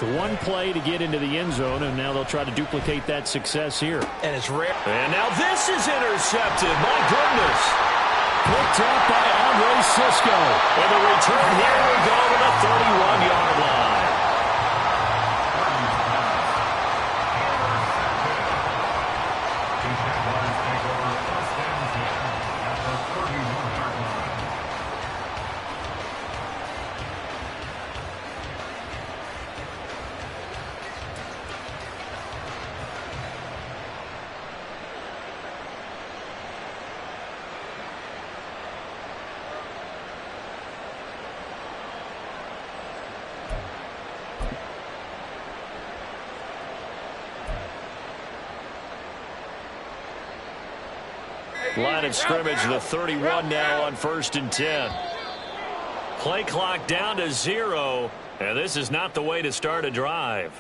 One play to get into the end zone, and now they'll try to duplicate that success here. And it's rare. And now this is intercepted. My goodness. Picked up by Andre Sisco. And the return here will go to the 31-yard line. Line of scrimmage, the 31 now on 1st and 10. Play clock down to 0, and this is not the way to start a drive.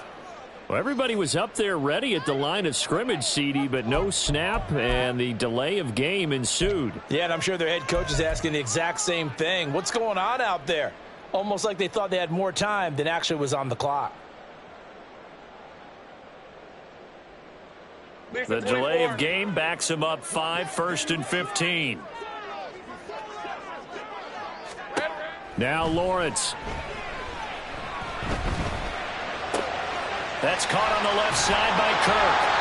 Well, everybody was up there ready at the line of scrimmage, CD, but no snap, and the delay of game ensued. Yeah, and I'm sure their head coach is asking the exact same thing. What's going on out there? Almost like they thought they had more time than actually was on the clock. The delay of game backs him up 5, 1st and 15. Now Lawrence. That's caught on the left side by Kirk.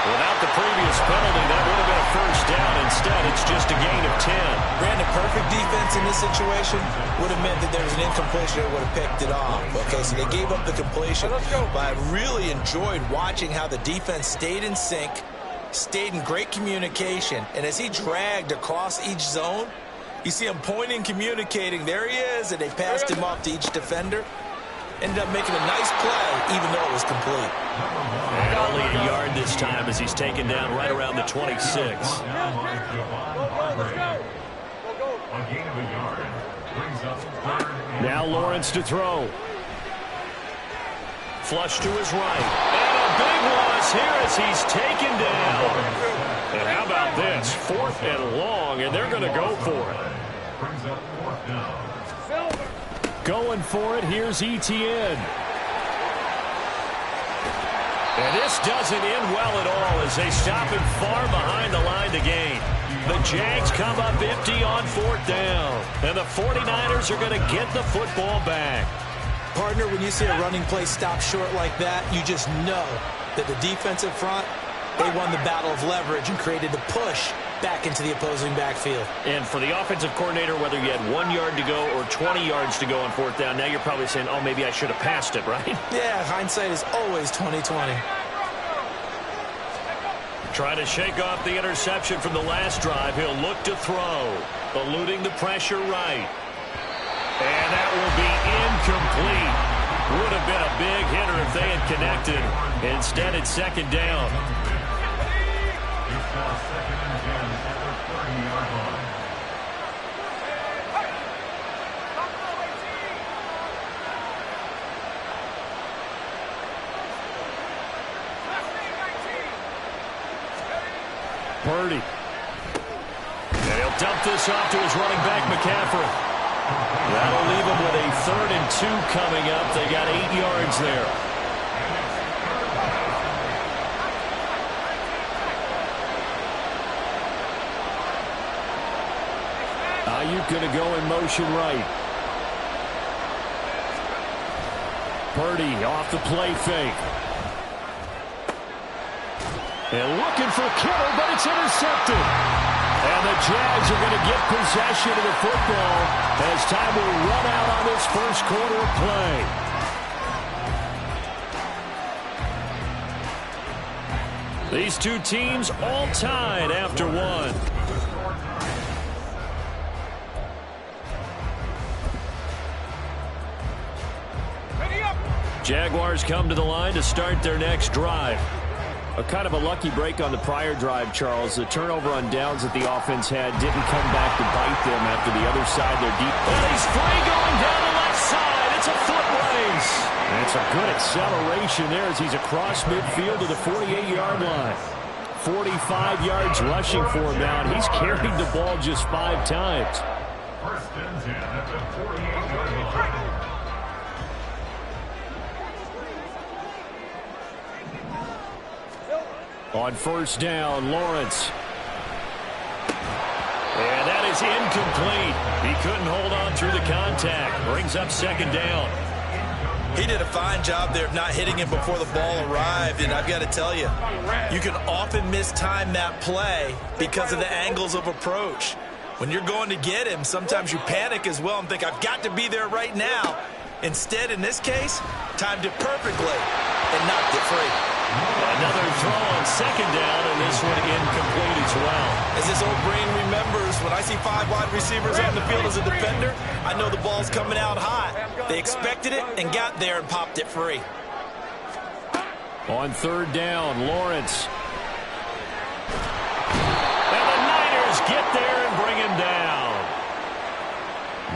Without the previous penalty, that would have been a 1st down. Instead, it's just a gain of 10. Brandon, perfect defense in this situation would have meant that there was an incompletion that would have picked it off. Okay, so they gave up the completion. But I really enjoyed watching how the defense stayed in sync, stayed in great communication, and as he dragged across each zone, you see him pointing, communicating. There he is, and they passed him off to each defender. Ended up making a nice play, even though it was complete. And only a yard this time as he's taken down right around the 26. Now Lawrence to throw. Flush to his right. And a big loss here as he's taken down. And how about this? 4th and long, and they're going to go for it. Going for it, here's Etienne. And this doesn't end well at all as they stop him far behind the line to gain. The Jags come up empty on 4th down. And the 49ers are going to get the football back. Partner, when you see a running play stop short like that, you just know that the defensive front, they won the battle of leverage and created the push back into the opposing backfield. And for the offensive coordinator, whether you had 1 yard to go or 20 yards to go on 4th down, now you're probably saying, oh, maybe I should have passed it, right? Yeah, hindsight is always 20/20. Trying to shake off the interception from the last drive. He'll look to throw, eluding the pressure right. And that will be incomplete. Would have been a big hitter if they had connected. Instead, it's 2nd down. Purdy. And he'll dump this off to his running back, McCaffrey. That'll leave him with a 3rd and 2 coming up. They got 8 yards there. Ayuk going to go in motion right. Purdy off the play fake. And looking for Kittle, but it's intercepted. And the Jags are going to get possession of the football as time will run out on this 1st quarter of play. These two teams all tied after 1. Jaguars come to the line to start their next drive. A kind of a lucky break on the prior drive, Charles. The turnover on downs that the offense had didn't come back to bite them after the other side. They're deep. And he's free going down the left side. It's a foot race. That's a good acceleration there as he's across midfield to the 48-yard line. 45 yards rushing for him now, and he's carried the ball just 5 times. 1st and 10 at the 48-yard line. On first down, Lawrence. And that is incomplete. He couldn't hold on through the contact. Brings up second down. He did a fine job there of not hitting him before the ball arrived, and I've got to tell you, you can often mistime that play because of the angles of approach. When you're going to get him, sometimes you panic as well and think, I've got to be there right now. Instead, in this case, timed it perfectly and knocked it free. Another throw on second down, and this one incomplete as well. As this old brain remembers, when I see 5 wide receivers on the field as a defender, I know the ball's coming out high. They expected it and got there and popped it free. On third down, Lawrence. And the Niners get there and bring him down.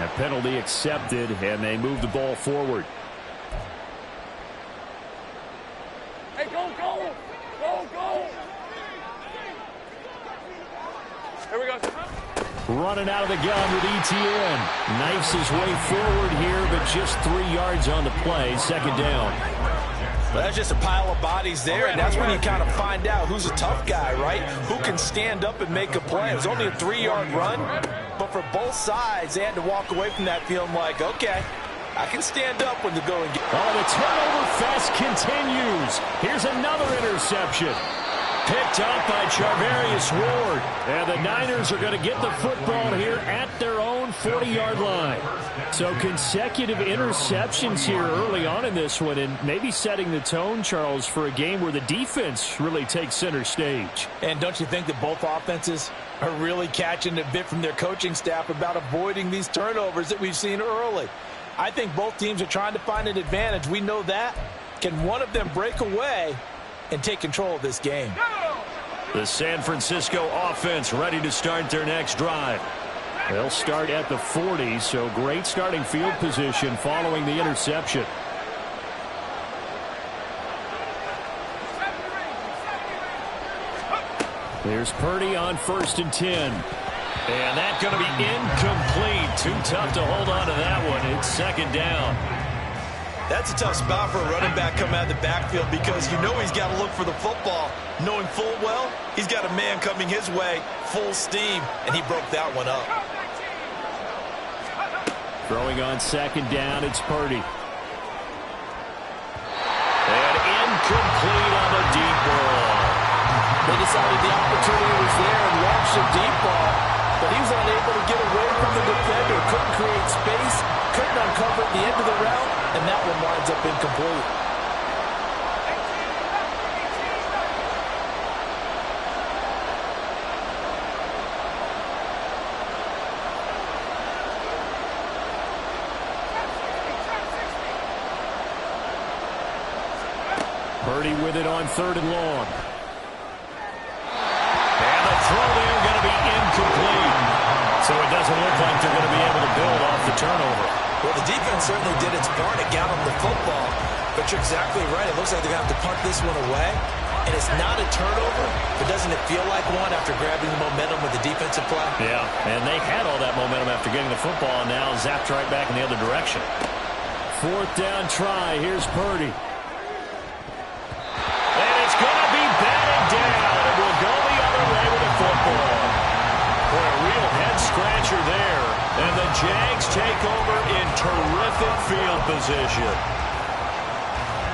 A penalty accepted, and they move the ball forward. Hey, go! Here we go. Running out of the gun with ETN. Knifes his way forward here, but just 3 yards on the play. Second down. Well, that's just a pile of bodies there, and that's when you kind of find out who's a tough guy, right? Who can stand up and make a play. It was only a 3-yard run, but for both sides, they had to walk away from that feeling like, okay, I can stand up when the going gets. Oh, the turnover fest continues. Here's another interception. Picked up by Charvarius Ward. And the Niners are going to get the football here at their own 40-yard line. So consecutive interceptions here early on in this one, and maybe setting the tone, Charles, for a game where the defense really takes center stage. And don't you think that both offenses are really catching a bit from their coaching staff about avoiding these turnovers that we've seen early? I think both teams are trying to find an advantage. We know that. Can one of them break away and take control of this game? The San Francisco offense ready to start their next drive. They'll start at the 40, so great starting field position following the interception. Here's Purdy on 1st and 10. And that's going to be incomplete. Too tough to hold on to that one. It's second down. That's a tough spot for a running back coming out of the backfield because you know he's got to look for the football, knowing full well he's got a man coming his way, full steam, and he broke that one up. Throwing on second down, it's Purdy. And incomplete on the deep ball. They decided the opportunity was there and launched a deep ball, but he was unable to get away from the defender, couldn't create space, couldn't uncover at the end of the route, and that one winds up incomplete. Purdy with it on 3rd and long. And the throw there going to be incomplete. So it doesn't look like they're going to be able to build off the turnover. Well, the defense certainly did its part. It got them the football. But you're exactly right. It looks like they're going to have to punt this one away. And it's not a turnover, but doesn't it feel like one after grabbing the momentum with the defensive play? Yeah, and they had all that momentum after getting the football, and now zapped right back in the other direction. 4th down try. Here's Purdy. And it's going to be batted down. It will go the other way with the football. Boy, a real head-scratcher there. And the Jags take over in terrific field position.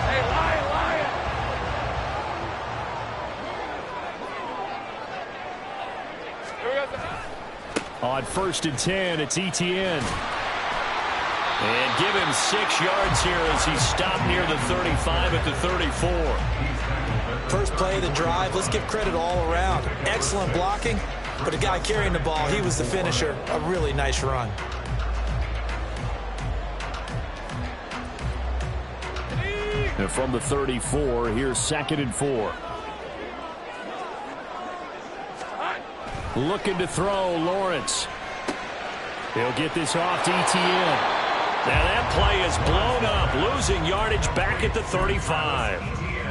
Hey, Lion! Here we go. On 1st and 10, it's ETN. And give him 6 yards here as he stopped near the 35 at the 34. First play of the drive, let's give credit all around. Excellent blocking, but a guy carrying the ball, he was the finisher. A really nice run. And from the 34, here's 2nd and 4. Looking to throw, Lawrence. He'll get this off to ETN. Now that play is blown up, losing yardage back at the 35.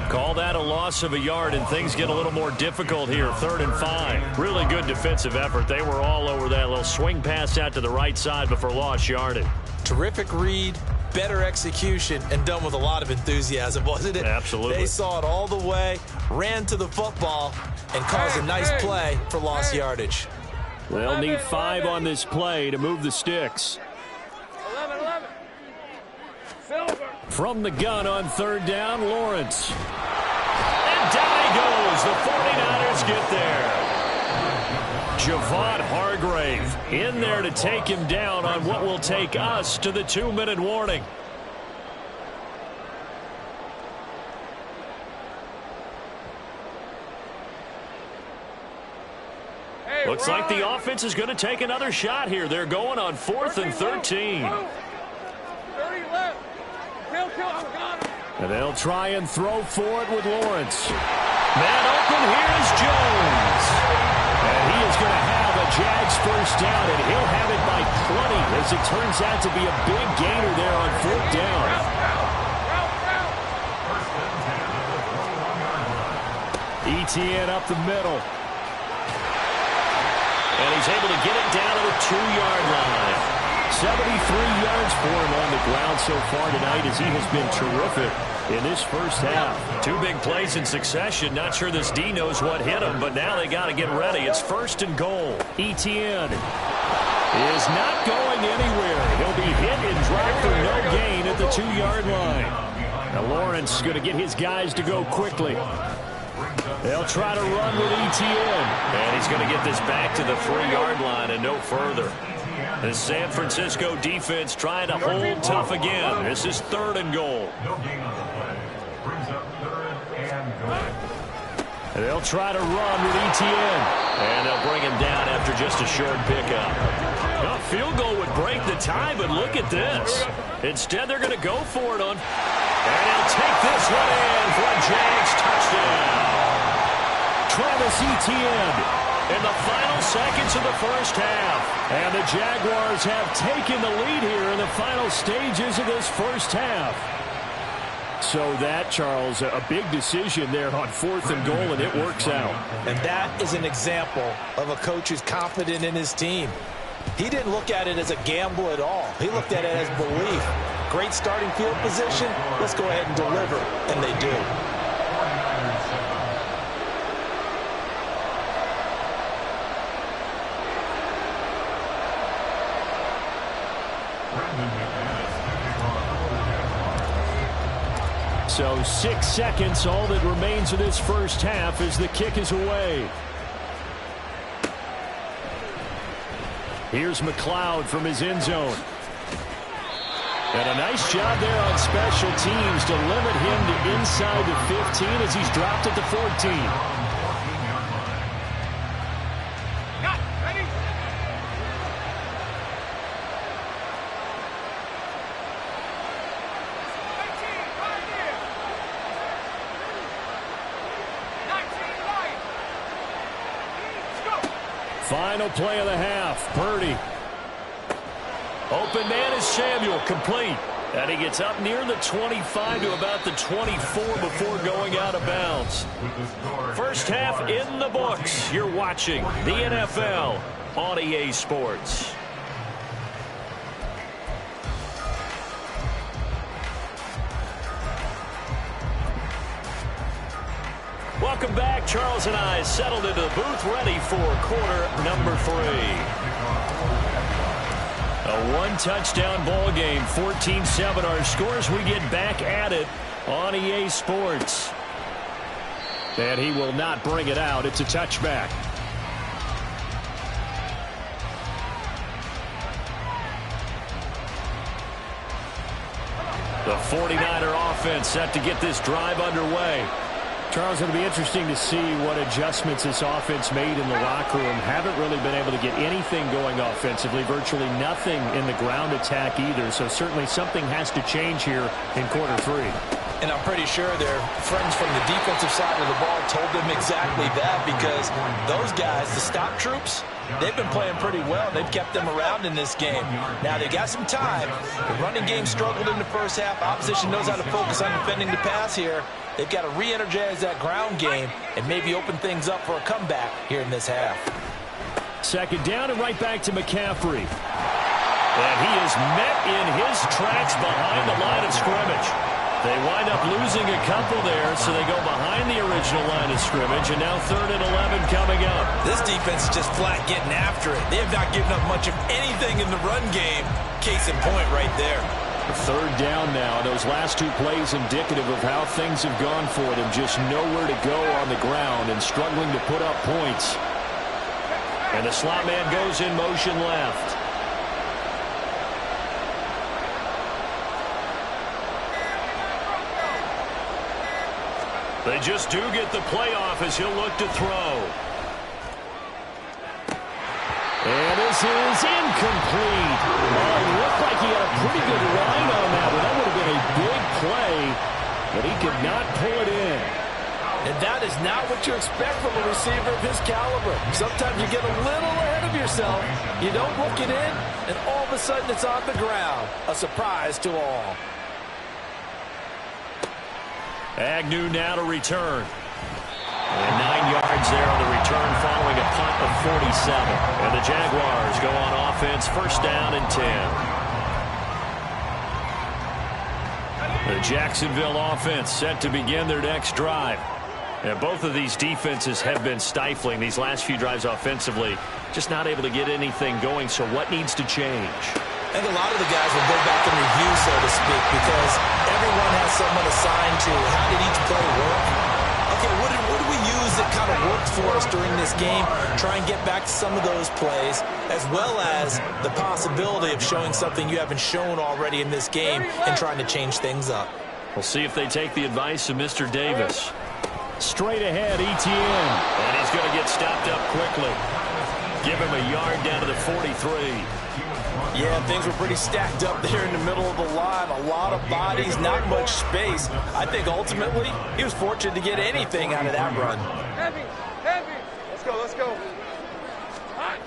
Call that a loss of a yard, and things get a little more difficult here. 3rd and 5. Really good defensive effort. They were all over that little swing pass out to the right side before lost yardage. Terrific read, better execution and done with a lot of enthusiasm, wasn't it? Absolutely. They saw it all the way, ran to the football, and caused a nice play for lost yardage. They'll need 5 on this play to move the sticks. 11. Silver. From the gun on 3rd down, Lawrence. And down he goes. The 49ers get there. Javon Hargrave in there to take him down on what will take us to the 2-minute warning. Hey, Looks like the offense is going to take another shot here. They're going on 4th and 13. 30 left. Kill. I'm gone. And they'll try and throw for it with Lawrence. Man open, here's Jones. And he is going to have a Jags first down, and he'll have it by 20 as it turns out to be a big gainer there on 4th down. Etienne up the middle. And he's able to get it down to the 2-yard line. 73 yards for him on the ground so far tonight as he has been terrific in this first half. 2 big plays in succession. Not sure this D knows what hit him, but now they got to get ready. It's 1st and goal. Etienne is not going anywhere. He'll be hit and dropped for no gain at the 2-yard line. Now Lawrence is going to get his guys to go quickly. They'll try to run with Etienne. And he's going to get this back to the 3-yard line and no further. The San Francisco defense trying to hold tough again. This is 3rd and goal. They'll try to run with Etienne. And they'll bring him down after just a short pickup. A field goal would break the tie, but look at this. Instead, they're going to go for it on. And he'll take this one in for a Jags touchdown. Travis Etienne in the final seconds of the first half. And the Jaguars have taken the lead here in the final stages of this first half. So that, Charles, a big decision there on 4th and goal, and it works out. And that is an example of a coach who's confident in his team. He didn't look at it as a gamble at all. He looked at it as belief. Great starting field position. Let's go ahead and deliver. And they do. So 6 seconds, all that remains of this first half as the kick is away. Here's McLeod from his end zone. And a nice job there on special teams to limit him to inside the 15 as he's dropped at the 14. Final play of the half. Purdy. Open man is Samuel. Complete. And he gets up near the 25 to about the 24 before going out of bounds. First half in the books. You're watching the NFL on EA Sports. Welcome back. Charles and I settled into the booth ready for quarter number 3. A 1-touchdown ball game, 14-7 our scores. We get back at it on EA Sports. And he will not bring it out. It's a touchback. The 49er offense set to get this drive underway. Charles, it'll be interesting to see what adjustments this offense made in the locker room. Haven't really been able to get anything going offensively, virtually nothing in the ground attack either. So certainly something has to change here in quarter 3. And I'm pretty sure their friends from the defensive side of the ball told them exactly that, because those guys, the stop troops, they've been playing pretty well. They've kept them around in this game. Now, they got some time. The running game struggled in the first half. Opposition knows how to focus on defending the pass here. They've got to re-energize that ground game and maybe open things up for a comeback here in this half. Second down and right back to McCaffrey. And he is met in his tracks behind the line of scrimmage. They wind up losing a couple there, so they go behind the original line of scrimmage, and now 3rd and 11 coming up. This defense is just flat getting after it. They have not given up much of anything in the run game. Case in point right there. 3rd down now. Those last 2 plays indicative of how things have gone for them. Just nowhere to go on the ground and struggling to put up points. And the slot man goes in motion left. They just do get the playoff as he'll look to throw. And this is incomplete. Oh, it looked like he had a pretty good line on that one. That would have been a big play, but he could not pull it in. And that is not what you expect from a receiver of his caliber. Sometimes you get a little ahead of yourself. You don't look it in, and all of a sudden it's on the ground. A surprise to all. Agnew now to return. And 9 yards there on the return following a punt of 47. And the Jaguars go on offense, 1st down and 10. The Jacksonville offense set to begin their next drive. And both of these defenses have been stifling these last few drives offensively. Just not able to get anything going, so what needs to change? I think a lot of the guys will go back and review, so to speak, because everyone has someone assigned to how did each play work. Okay, what do we use that kind of worked for us during this game? Try and get back to some of those plays, as well as the possibility of showing something you haven't shown already in this game and trying to change things up. We'll see if they take the advice of Mr. Davis. Straight ahead, Etienne. And he's going to get stopped up quickly. Give him a yard down to the 43. Yeah, things were pretty stacked up there in the middle of the line. A lot of bodies, not much space. I think ultimately he was fortunate to get anything out of that run. Heavy, heavy. Let's go, let's go. Hot.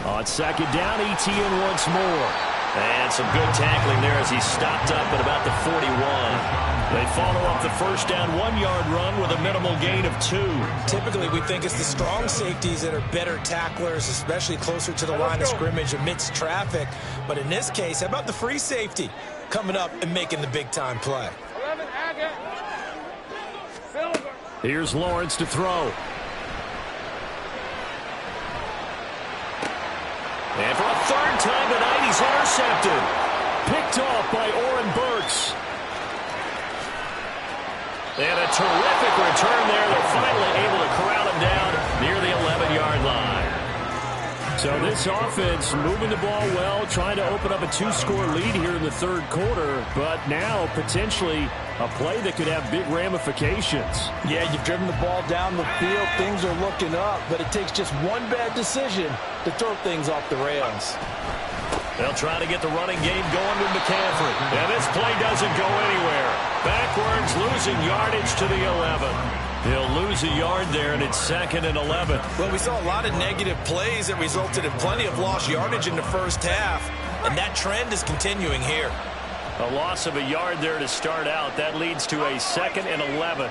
On 2nd down, Etienne once more. And some good tackling there as he stopped up at about the 41. They follow up the 1st down 1-yard run with a minimal gain of 2. Typically, we think it's the strong safeties that are better tacklers, especially closer to the line of scrimmage amidst traffic. But in this case, how about the free safety coming up and making the big-time play? 11, Agate. Silver. Here's Lawrence to throw. And for a 3rd time tonight, he's intercepted. Picked off by Oren Burks. And a terrific return there. They're finally able to corral him down near the 11-yard line. So this offense moving the ball well, trying to open up a 2-score lead here in the 3rd quarter, but now potentially a play that could have big ramifications. Yeah, you've driven the ball down the field. Things are looking up, but it takes just one bad decision to throw things off the rails. They'll try to get the running game going with McCaffrey. And this play doesn't go anywhere. Backwards, losing yardage to the 11. He'll lose a yard there, and it's 2nd and 11. Well, we saw a lot of negative plays that resulted in plenty of lost yardage in the 1st half, and that trend is continuing here. A loss of a yard there to start out. That leads to a 2nd and 11.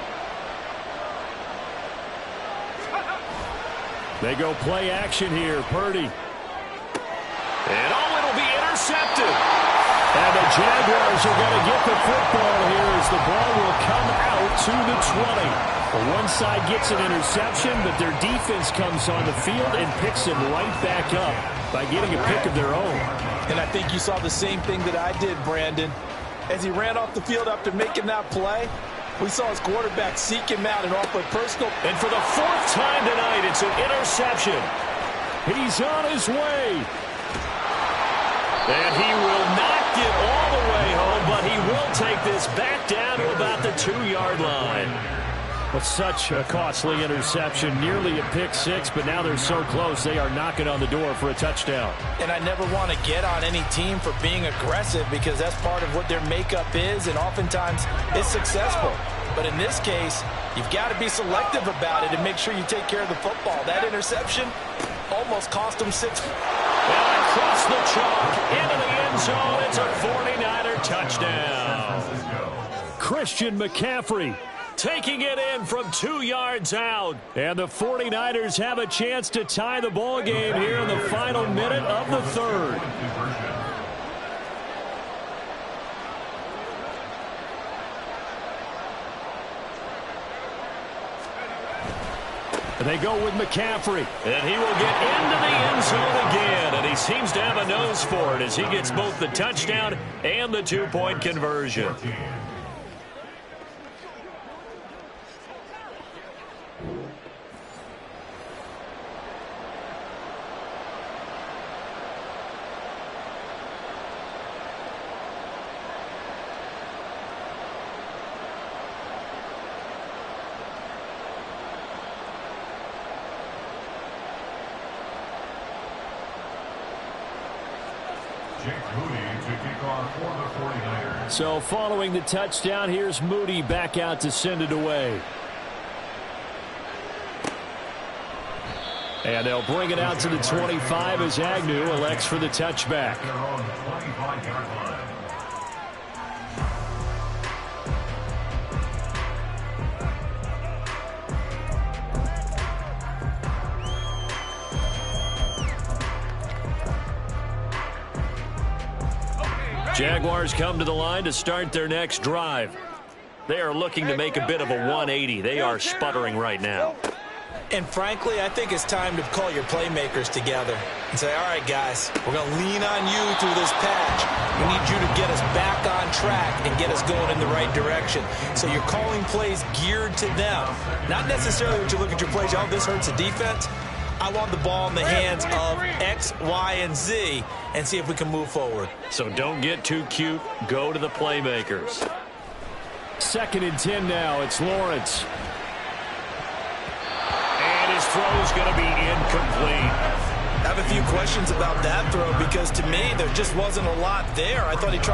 They go play action here. Purdy. And it'll be intercepted. And the Jaguars are going to get the football here as the ball will come out to the 20. Well, one side gets an interception, but their defense comes on the field and picks him right back up by getting a pick of their own. And I think you saw the same thing that I did, Brandon. As he ran off the field after making that play, we saw his quarterback seek him out and offer a personal. And for the 4th time tonight, it's an interception. He's on his way. And he will not get all the way home, but he will take this back down to about the 2-yard line. But such a costly interception, nearly a pick 6, but now they're so close they are knocking on the door for a touchdown. And I never want to get on any team for being aggressive because that's part of what their makeup is, and oftentimes it's successful. But in this case, you've got to be selective about it and make sure you take care of the football. That interception almost cost them 6. And across the chalk, into the end zone, it's a 49er touchdown. Christian McCaffrey taking it in from 2 yards out. And the 49ers have a chance to tie the ball game here in the final minute of the 3rd. They go with McCaffrey. And he will get into the end zone again. And he seems to have a nose for it as he gets both the touchdown and the 2-point conversion. So following the touchdown, here's Moody back out to send it away. And they'll bring it out to the 25 as Agnew elects for the touchback. Jaguars come to the line to start their next drive. They are looking to make a bit of a 180. They are sputtering right now. And frankly, I think it's time to call your playmakers together and say, all right, guys, we're going to lean on you through this patch. We need you to get us back on track and get us going in the right direction. So you're calling plays geared to them. Not necessarily when you look at your plays, oh, this hurts the defense. I want the ball in the hands of X, Y, and Z and see if we can move forward. So don't get too cute. Go to the playmakers. 2nd and 10 now. It's Lawrence. And his throw is going to be incomplete. I have a few questions about that throw because to me there just wasn't a lot there. I thought he tried